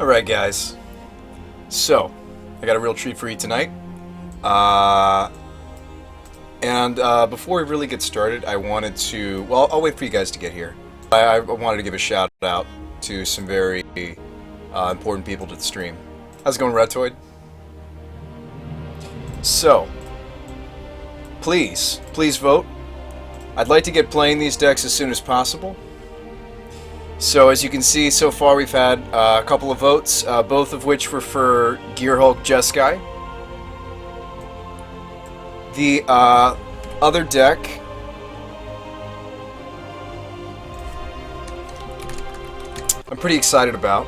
Alright guys, so I got a real treat for you tonight. Before we really get started, I wanted to, well, I'll wait for you guys to get here. I wanted to give a shout out to some very important people to the stream. How's it going, Retoid? So, please vote. I'd like to get playing these decks as soon as possible. So as you can see, so far we've had a couple of votes, both of which were for Gearhulk Jeskai. The other deck I'm pretty excited about.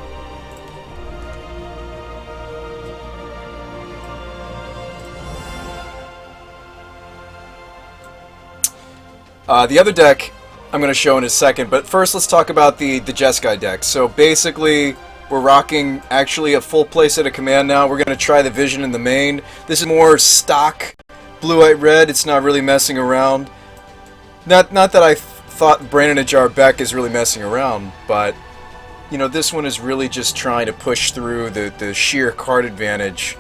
The other deck I'm going to show in a second, but first let's talk about the Jeskai deck. So basically, we're rocking actually a full playset of command now. We're going to try the Vision in the main. This is more stock blue-white red. It's not really messing around. Not that I thought Brandon Ajar Beck is really messing around, but you know, this one is really just trying to push through the sheer card advantage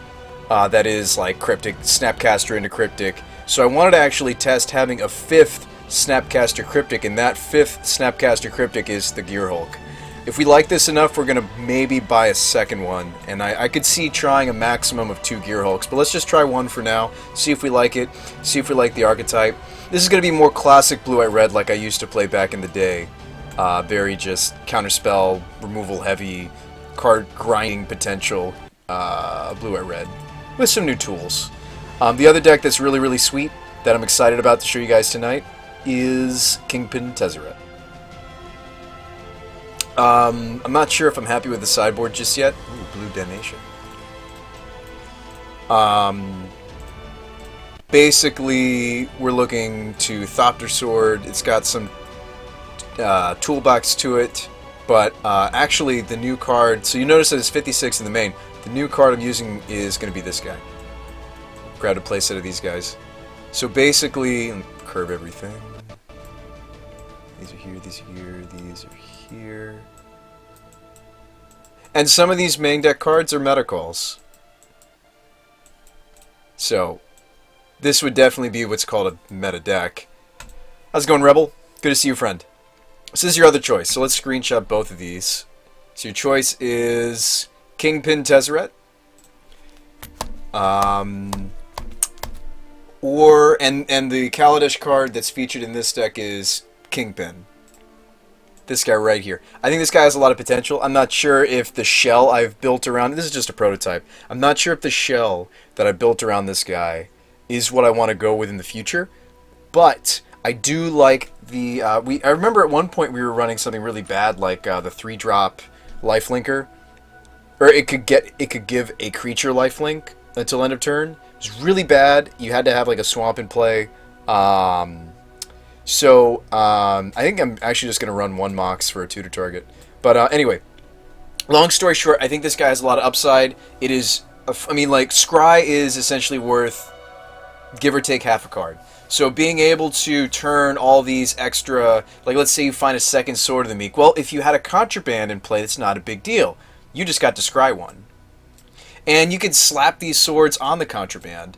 that is like Cryptic, Snapcaster into Cryptic. So I wanted to actually test having a fifth Snapcaster Cryptic, and that fifth Snapcaster Cryptic is the Gearhulk. If we like this enough, we're going to maybe buy a second one, and I could see trying a maximum of 2 Gearhulks, but let's just try one for now, see if we like it, see if we like the archetype. This is going to be more classic blue-white red like I used to play back in the day. Very just counterspell, removal heavy, card grinding potential blue-white red, with some new tools. The other deck that's really sweet, that I'm excited about to show you guys tonight, is Kingpin Tezzeret. I'm not sure if I'm happy with the sideboard just yet. Ooh, Blue Damnation. Basically, we're looking to Thopter Sword. It's got some toolbox to it, but actually the new card, so you notice that it's 56 in the main. The new card I'm using is going to be this guy. Grabbed a playset of these guys. So basically, curve everything. These are here, these are here, these are here. And some of these main deck cards are meta calls. So, this would definitely be what's called a meta deck. How's it going, Rebel? Good to see you, friend. So this is your other choice. So let's screenshot both of these. So your choice is Kingpin Tezzeret. And the Kaladesh card that's featured in this deck is Kingpin. This guy right here. I think this guy has a lot of potential. I'm not sure if the shell I've built around... This is just a prototype. I'm not sure if the shell that I built around this guy is what I want to go with in the future. But I do like the... I remember at one point we were running something really bad, like the 3-drop lifelinker. Or it could give a creature lifelink until end of turn. It was really bad. You had to have like a swamp in play. I think I'm actually just going to run 1 Mox for a tutor target. But anyway, long story short, I think this guy has a lot of upside. It is, I mean, like, Scry is essentially worth, give or take, half a card. So being able to turn all these extra, like let's say you find a second Sword of the Meek. Well, if you had a Contraband in play, that's not a big deal. You just got to Scry one. And you can slap these swords on the Contraband.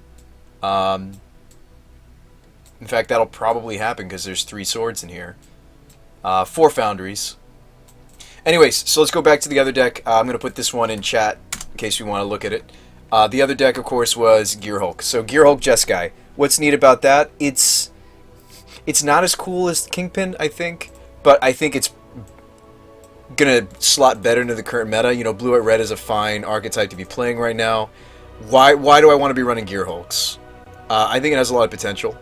In fact, that'll probably happen because there's 3 swords in here. 4 Foundries. Anyways, so let's go back to the other deck. I'm going to put this one in chat in case you want to look at it. The other deck, of course, was Gearhulk. So Gearhulk Jeskai. What's neat about that? It's not as cool as Kingpin, I think, but I think it's going to slot better into the current meta. You know, blue-white red is a fine archetype to be playing right now. Why do I want to be running Gearhulks? I think it has a lot of potential.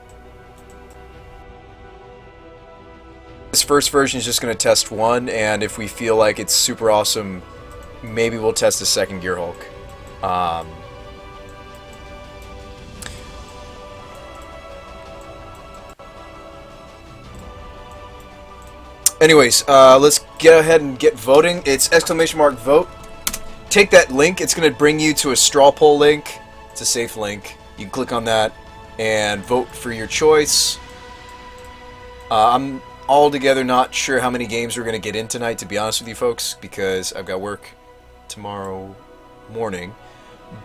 This first version is just going to test 1, and if we feel like it's super awesome, maybe we'll test the second Gearhulk. Anyways, let's get ahead and get voting. It's !vote. Take that link. It's going to bring you to a straw poll link. It's a safe link. You can click on that and vote for your choice. I'm altogether not sure how many games we're going to get in tonight, to be honest with you folks, because I've got work. tomorrow morning.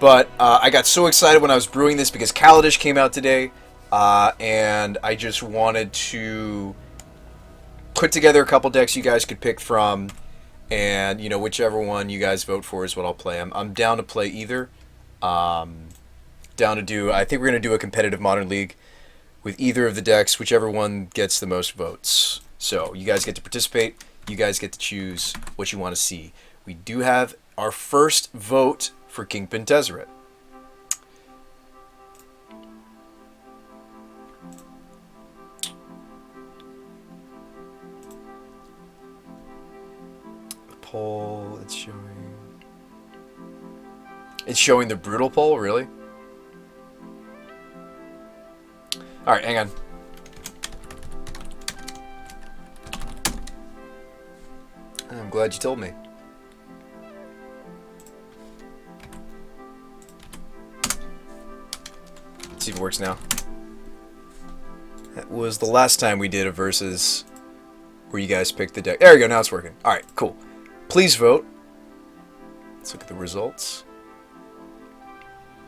But I got so excited when I was brewing this because Kaladesh came out today, and I just wanted to put together a couple decks you guys could pick from, and whichever one you guys vote for is what I'll play. I'm down to play either. Down to do. I think we're gonna do a competitive Modern League with either of the decks, whichever one gets the most votes. So you guys get to participate. You guys get to choose what you want to see. We do have our first vote for Kingpin Tezzeret. The poll, it's showing the brutal poll, really? Alright, hang on. I'm glad you told me. Let's see if it works now. That was the last time we did a versus where you guys picked the deck. There we go, now it's working. Alright, cool. Please vote. Let's look at the results.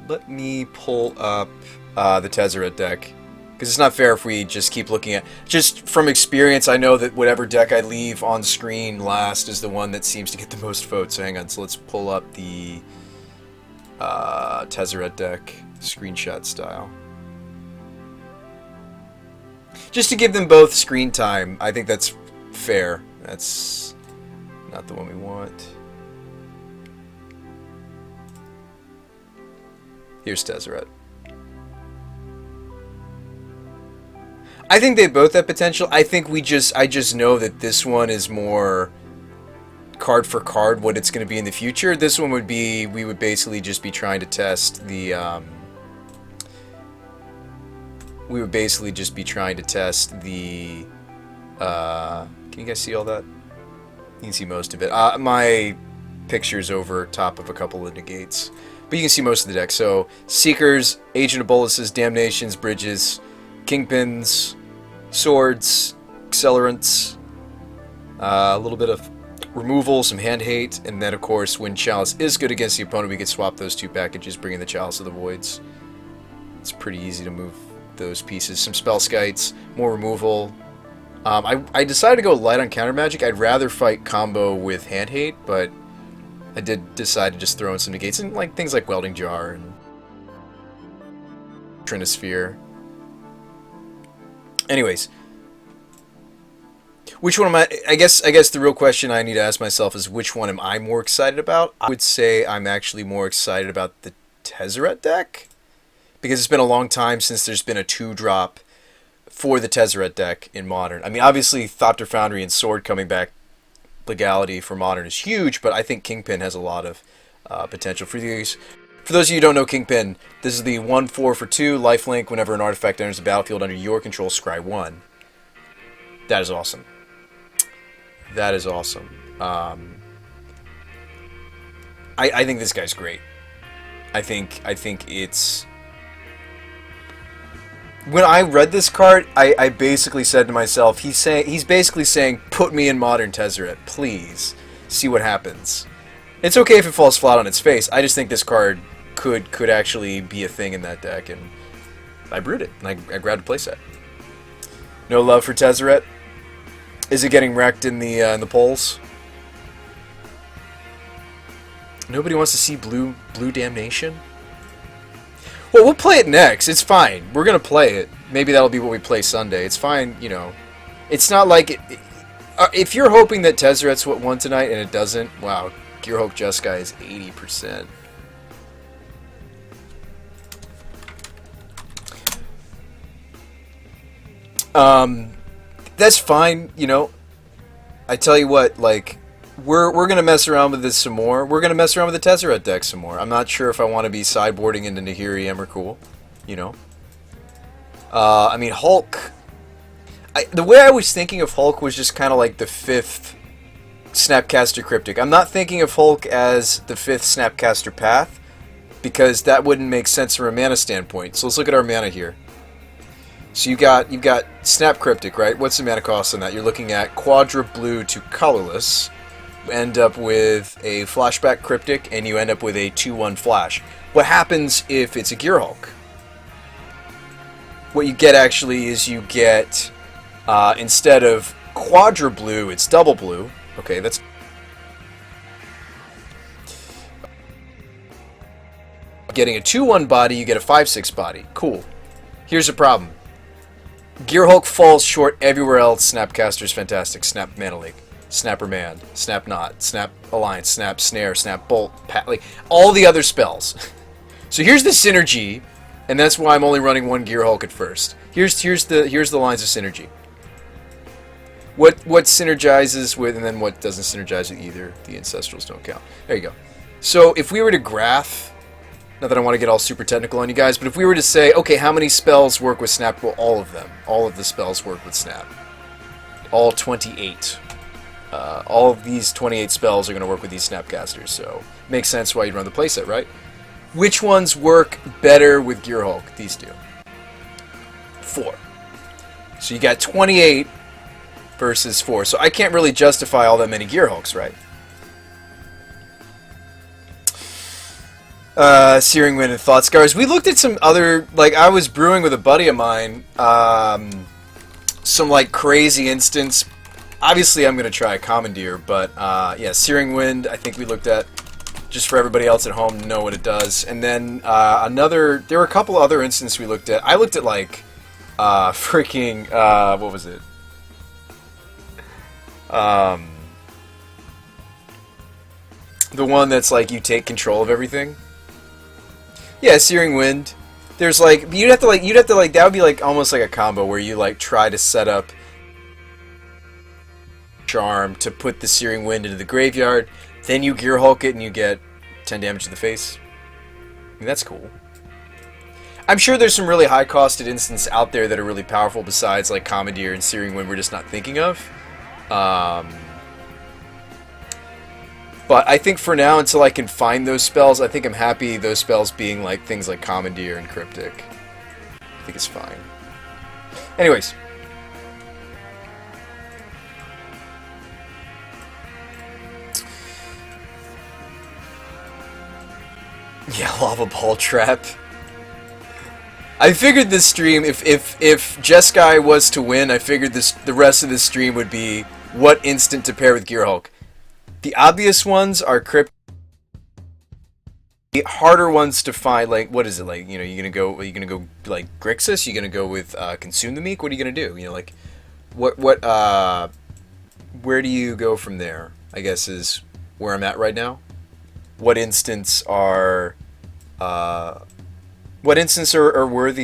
Let me pull up the Tezzeret deck, because it's not fair if we just keep looking at... Just from experience, I know that whatever deck I leave on screen last is the one that seems to get the most votes. So hang on, so let's pull up the Tezzeret deck, screenshot style. Just to give them both screen time, I think that's fair. That's not the one we want. Here's Tezzeret. I think they both have potential. I think I just know that this one is more card for card what it's going to be in the future. This one would be, we would basically just be trying to test the, can you guys see all that? You can see most of it. My picture's over top of a couple of negates, but you can see most of the deck. So, Seekers, Agent of Boluses, Damnations, Bridges, Kingpins, Swords, Accelerants, a little bit of removal, some hand hate, and then of course when Chalice is good against the opponent we could swap those two packages, bring in the Chalice of the Voids. It's pretty easy to move those pieces. Some Spell Skites, more removal. I decided to go light on counter magic. I'd rather fight combo with hand hate, but I did decide to just throw in some negates, and like things like Welding Jar and Trinosphere. Anyways, which one am I guess the real question I need to ask myself is which one am I more excited about? I would say I'm actually more excited about the Tezzeret deck, because it's been a long time since there's been a 2-drop for the Tezzeret deck in Modern. I mean, obviously Thopter Foundry and Sword coming back legality for Modern is huge, but I think Kingpin has a lot of potential for these. For those of you who don't know Kingpin, this is the 1/4 for 2 lifelink. Whenever an artifact enters the battlefield under your control, scry 1. That is awesome. That is awesome. I think this guy's great. I think it's... When I read this card, I basically said to myself, he's basically saying, put me in Modern Tezzeret, please. See what happens. It's okay if it falls flat on its face. I just think this card could actually be a thing in that deck, and I brewed it, and I grabbed a playset. No love for Tezzeret? Is it getting wrecked in the polls? Nobody wants to see blue Damnation? Well, we'll play it next. It's fine. We're gonna play it. Maybe that'll be what we play Sunday. It's fine, you know. It's not like it... if you're hoping that Tezzeret's what won tonight and it doesn't, wow, your hope Jeskai is 80%. That's fine, you know. I tell you what, like, we're gonna mess around with this some more. We're gonna mess around with the Tezzeret deck some more. I'm not sure if I want to be sideboarding into Nahiri Emrakul, you know. I mean, Hulk. The way I was thinking of Hulk was just kind of like the 5th Snapcaster Cryptic. I'm not thinking of Hulk as the 5th Snapcaster Path, because that wouldn't make sense from a mana standpoint. So let's look at our mana here. So you've got Snap Cryptic, right? What's the mana cost on that? You're looking at Quadra Blue to Colorless. end up with a flashback cryptic, and you end up with a 2/1 flash. What happens if it's a Gearhulk? What you get actually is you get, instead of quadra blue, it's double blue. Okay, that's... Getting a 2/1 body, you get a 5/6 body. Cool. Here's the problem. Gearhulk falls short everywhere else. Snapcaster's fantastic. Snap Mana Leak. Snapper Man. Snap Knot. Snap Alliance. Snap Snare. Snap Bolt. Like, all the other spells. So here's the synergy, and that's why I'm only running one Gearhulk at first. Here's the lines of synergy. What synergizes with, and then what doesn't synergize with either. The Ancestrals don't count. There you go. So if we were to graph... Not that I want to get all super technical on you guys, but if we were to say, okay, how many spells work with Snap? Well, all of them. All of the spells work with Snap. All 28. All of these 28 spells are going to work with these Snapcasters, so makes sense why you'd run the playset, right? Which ones work better with Gearhulk? These two. 4. So you got 28 versus 4. So I can't really justify all that many Gearhulks, right? Searing Wind and Thought Scars. We looked at some other, like, I was brewing with a buddy of mine, some, like, crazy instance. Obviously, I'm going to try a Commandeer, but, yeah, Searing Wind, I think we looked at, just for everybody else at home to know what it does. And then, there were a couple other instances we looked at. I looked at, like, freaking, what was it? The one that's, like, you take control of everything. Yeah, Searing Wind. There's like you'd have to like that would be like almost like a combo where you like try to set up Charm to put the Searing Wind into the graveyard, then you Gearhulk it and you get 10 damage to the face. I mean, that's cool. I'm sure there's some really high costed instances out there that are really powerful besides like Commandeer and Searing Wind we're just not thinking of. But I think for now, until I can find those spells, I think I'm happy those spells being like things like Commandeer and Cryptic. I think it's fine. Anyways. Yeah, Lava Ball Trap. I figured this stream, if Jeskai was to win, I figured the rest of this stream would be what instant to pair with Gearhulk. The obvious ones are Crypt. The harder ones to find, like, what is it, like, you know, you're gonna go, like, Grixis? You're gonna go with, Consume the Meek? What are you gonna do? You know, like, where do you go from there, I guess, is where I'm at right now. What instants are worthy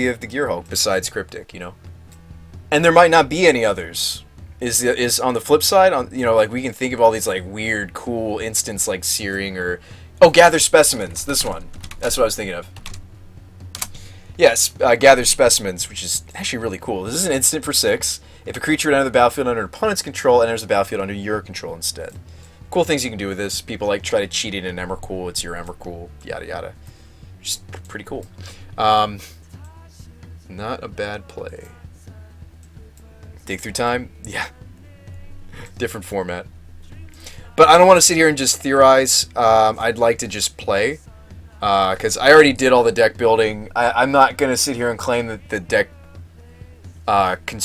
of the Gearhulk besides Cryptic, you know? And there might not be any others. Is on the flip side, on, you know, like, we can think of all these, like, weird, cool instants like Searing or... Oh, Gather Specimens. This one. That's what I was thinking of. Yes, Gather Specimens, which is actually really cool. This is an instant for 6. If a creature would enter the battlefield under an opponent's control, enters the battlefield under your control instead. Cool things you can do with this. People, like, try to cheat it in Emrakul. It's your Emrakul. Yada, yada. Just pretty cool. Not a bad play. Dig Through Time? Yeah. Different format. But I don't want to sit here and just theorize. I'd like to just play. Because I already did all the deck building. I'm not going to sit here and claim that the deck